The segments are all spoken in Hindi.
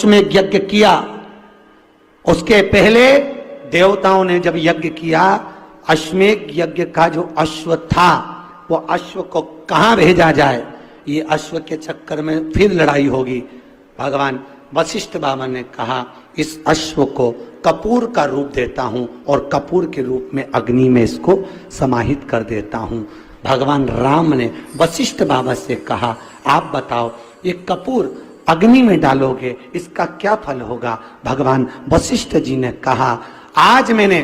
में यज्ञ किया, उसके पहले देवताओं ने जब यज्ञ किया, अश्वमेध यज्ञ का जो अश्व था वो अश्व को कहां भेजा जाए, ये अश्व के चक्कर में फिर लड़ाई होगी। भगवान वशिष्ठ बाबा ने कहा इस अश्व को कपूर का रूप देता हूं और कपूर के रूप में अग्नि में इसको समाहित कर देता हूं। भगवान राम ने वशिष्ठ बाबा से कहा आप बताओ ये कपूर अग्नि में डालोगे इसका क्या फल होगा। भगवान वशिष्ठ जी ने कहा आज मैंने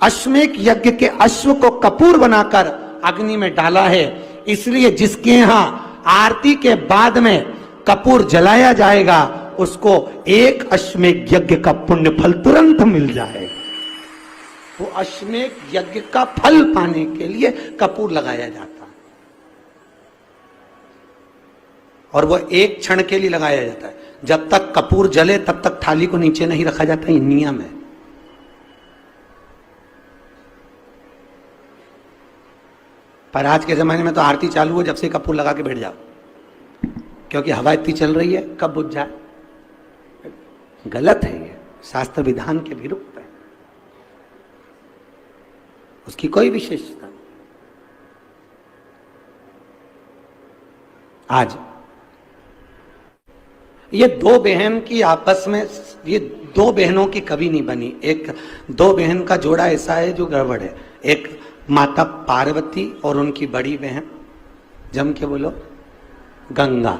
अश्वमेध यज्ञ के अश्व को कपूर बनाकर अग्नि में डाला है, इसलिए जिसके यहां आरती के बाद में कपूर जलाया जाएगा उसको एक अश्वमेध यज्ञ का पुण्य फल तुरंत मिल जाएगा। वो अश्वमेध यज्ञ का फल पाने के लिए कपूर लगाया जाता है और वो एक क्षण के लिए लगाया जाता है। जब तक कपूर जले तब तक थाली को नीचे नहीं रखा जाता, ये नियम है। पर आज के जमाने में तो आरती चालू हो जब से कपूर लगा के बैठ जाओ, क्योंकि हवा इतनी चल रही है कब बुझ जाए। गलत है, ये शास्त्र विधान के विरुद्ध है, उसकी कोई विशेषता नहीं। आज ये दो बहन की आपस में, ये दो बहनों की कभी नहीं बनी। एक दो बहन का जोड़ा ऐसा है जो गड़बड़ है। एक माता पार्वती और उनकी बड़ी बहन जम के बोलो गंगा,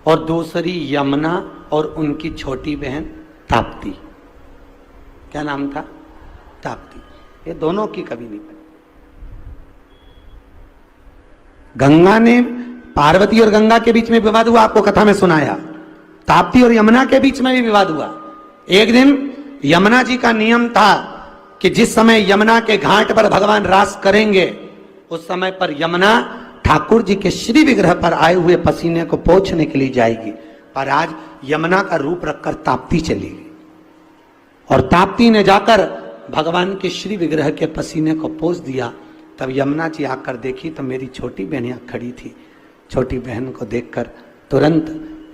और दूसरी यमुना और उनकी छोटी बहन ताप्ती। क्या नाम था? ताप्ती। ये दोनों की कभी नहीं बनी। गंगा ने, पार्वती और गंगा के बीच में विवाद हुआ, आपको कथा में सुनाया। ताप्ती और यमुना के बीच में भी विवाद हुआ। एक दिन यमुना जी का नियम था कि जिस समय यमुना के घाट पर भगवान रास करेंगे उस समय पर यमुना ठाकुर जी के श्री विग्रह पर आए हुए पसीने को पोंछने के लिए जाएगी। पर आज यमुना का रूप रखकर ताप्ती चली गई और ताप्ती ने जाकर भगवान के श्री विग्रह के पसीने को पोंछ दिया। तब यमुना जी आकर देखी तो मेरी छोटी बहन यहाँ खड़ी थी। छोटी बहन को देखकर तुरंत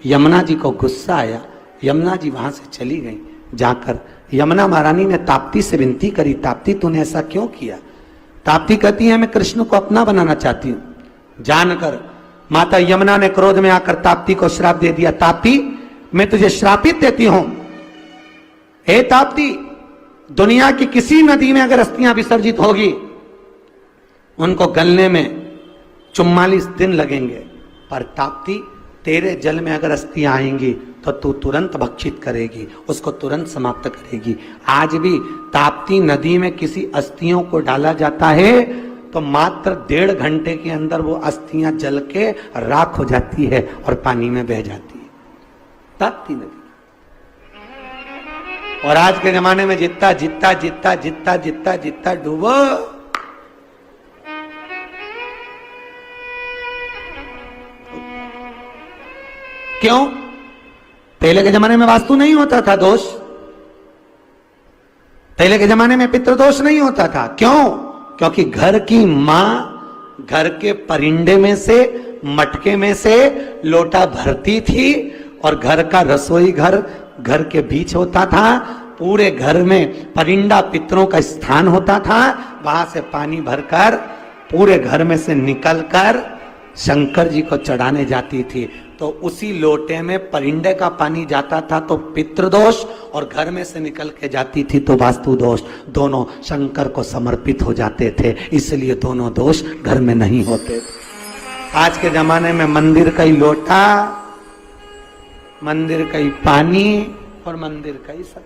यमुना जी को गुस्सा आया। यमुना जी वहां से चली गई। जाकर यमुना महारानी ने ताप्ती से विनती करी, ताप्ती तूने ऐसा क्यों किया? ताप्ती कहती है मैं कृष्ण को अपना बनाना चाहती हूं। जानकर माता यमुना ने क्रोध में आकर ताप्ती को श्राप दे दिया। ताप्ती मैं तुझे श्रापित देती हूं, हे ताप्ती, दुनिया की किसी नदी में अगर अस्थियां विसर्जित होगी उनको गलने में 44 दिन लगेंगे, पर ताप्ती तेरे जल में अगर अस्थियां आएंगी तो तू तुरंत भक्षित करेगी, उसको तुरंत समाप्त करेगी। आज भी ताप्ती नदी में किसी अस्थियों को डाला जाता है तो मात्र 1.5 घंटे के अंदर वो अस्थियां जल के राख हो जाती है और पानी में बह जाती है, ताप्ती नदी। और आज के जमाने में जितना जितना जितना जितना जितना जितना डूबो, क्यों? पहले के जमाने में वास्तु नहीं होता था दोष, पहले के जमाने में पितृदोष नहीं होता था। क्यों? क्योंकि घर की मां घर के परिंदे में से, मटके में से लोटा भरती थी और घर का रसोई घर घर के बीच होता था। पूरे घर में परिंदा पितरों का स्थान होता था। वहां से पानी भरकर पूरे घर में से निकलकर शंकर जी को चढ़ाने जाती थी। तो उसी लोटे में परिंदे का पानी जाता था तो पितृदोष, और घर में से निकल के जाती थी तो वास्तु दोष। दोनों शंकर को समर्पित हो जाते थे, इसलिए दोनों दोष घर में नहीं होते थे। आज के जमाने में मंदिर का ही लोटा, मंदिर का ही पानी और मंदिर का ही सब।